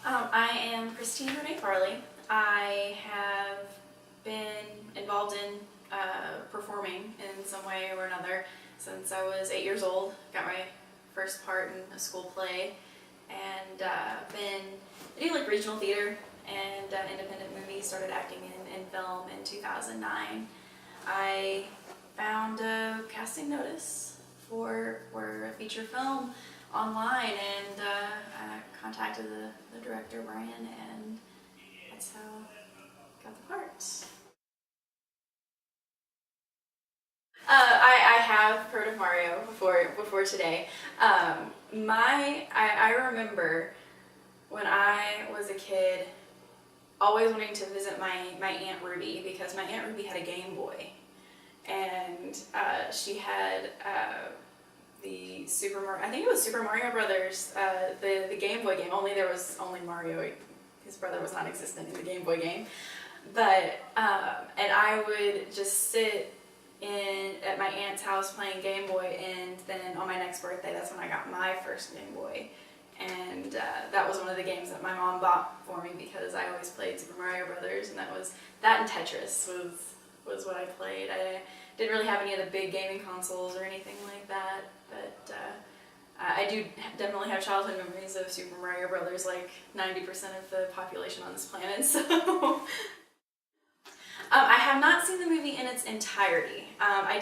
I am Kristine Farley. I have been involved in performing in some way or another since I was 8 years old. Got my first part in a school play, and I do like regional theater and independent movies. Started acting in film in 2009. I found a casting notice for a feature film online, and I contacted the director, Bryan, and that's how I got the part. I have heard of Mario before today. I remember when I was a kid always wanting to visit my Aunt Ruby, because my Aunt Ruby had a Game Boy, and she had the I think it was Super Mario Brothers, the Game Boy game, only there was only Mario. His brother was non-existent in the Game Boy game. But, and I would just sit at my aunt's house playing Game Boy, and then on my next birthday, that's when I got my first Game Boy. And that was one of the games that my mom bought for me, because I always played Super Mario Brothers, and that and Tetris was what I played. I didn't really have any of the big gaming consoles or anything like that, but I do definitely have childhood memories of Super Mario Brothers, like 90% of the population on this planet, so. I have not seen the movie in its entirety. I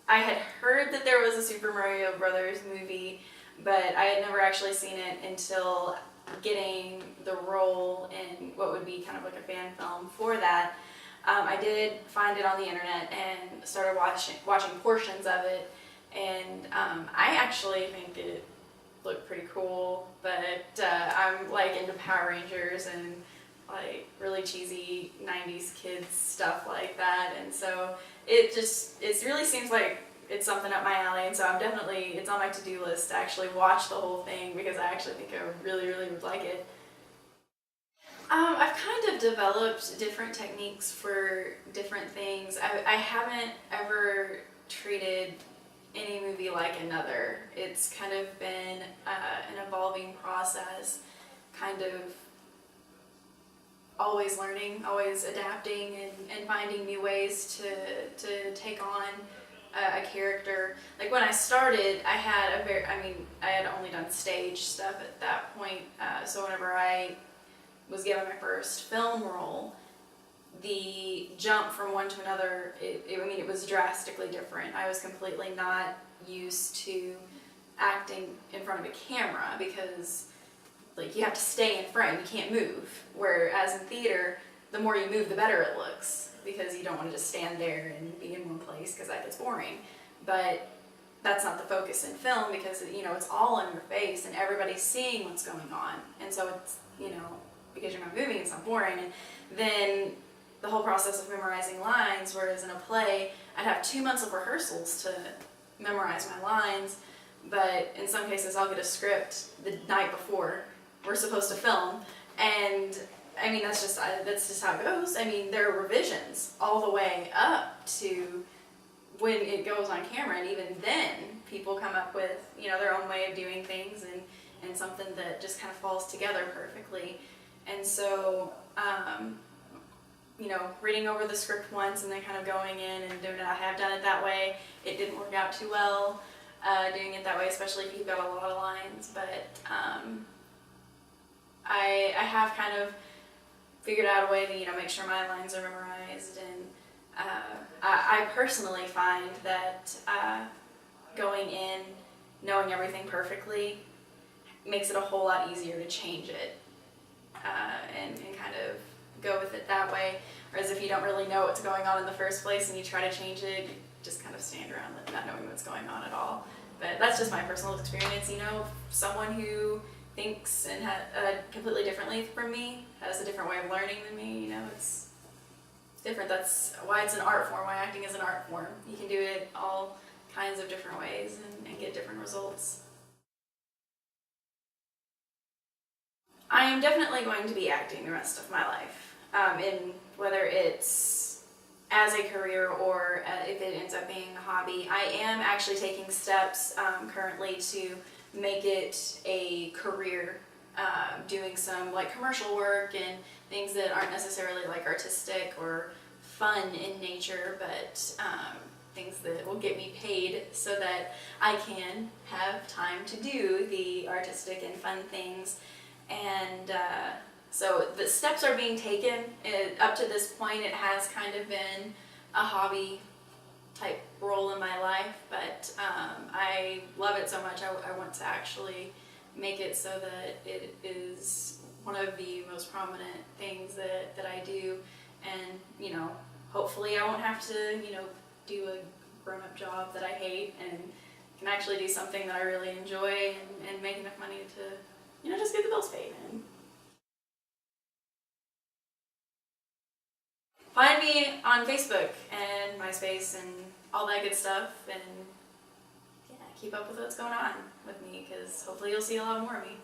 had heard that there was a Super Mario Brothers movie, but I had never actually seen it until getting the role in what would be kind of like a fan film for that. I did find it on the internet and started watching portions of it, and I actually think it looked pretty cool, but I'm like into Power Rangers and like really cheesy 90s kids stuff like that, and so it really seems like it's something up my alley, and so it's on my to-do list to actually watch the whole thing, because I actually think I really would like it. I've kind of developed different techniques for different things. I haven't ever treated any movie like another. It's kind of been an evolving process, kind of always learning, always adapting, and finding new ways to take on a character. Like when I started, I had only done stage stuff at that point, so whenever I was given my first film role, the jump from one to another, it was drastically different. I was completely not used to acting in front of a camera, because like you have to stay in frame, you can't move. Whereas in theater, the more you move, the better it looks, because you don't want to just stand there and be in one place, because that gets boring. But that's not the focus in film, because it's all in your face and everybody's seeing what's going on, and so it's because you're not moving, it's not boring. And then the whole process of memorizing lines, whereas in a play, I'd have 2 months of rehearsals to memorize my lines, but in some cases I'll get a script the night before we're supposed to film, and that's just how it goes. There are revisions all the way up to when it goes on camera, and even then people come up with their own way of doing things, and something that just kind of falls together perfectly. And so reading over the script once and then kind of going in and doing it, I have done it that way. It didn't work out too well doing it that way, especially if you've got a lot of lines, but I have kind of figured out a way to make sure my lines are memorized, and I personally find that going in knowing everything perfectly makes it a whole lot easier to change it and kind of go with it that way. Whereas if you don't really know what's going on in the first place and you try to change it, you just kind of stand around not knowing what's going on at all. But that's just my personal experience. Someone who thinks and completely differently from me, has a different way of learning than me, it's different. That's why it's an art form, why acting is an art form. You can do it all kinds of different ways and get different results. I am definitely going to be acting the rest of my life, in whether it's as a career or if it ends up being a hobby. I am actually taking steps currently to make it a career doing some like commercial work and things that aren't necessarily like artistic or fun in nature, but things that will get me paid so that I can have time to do the artistic and fun things. And so the steps are being taken. Up to this point, it has kind of been a hobby type role in my life, but I love it so much. I want to actually make it so that it is one of the most prominent things that I do, and you know, hopefully I won't have to, you know, do a grown-up job that I hate and can actually do something that I really enjoy and make enough money to, you know, just get the bills paid. And find me on Facebook and MySpace and all that good stuff, and yeah, keep up with what's going on with me, because hopefully you'll see a lot more of me.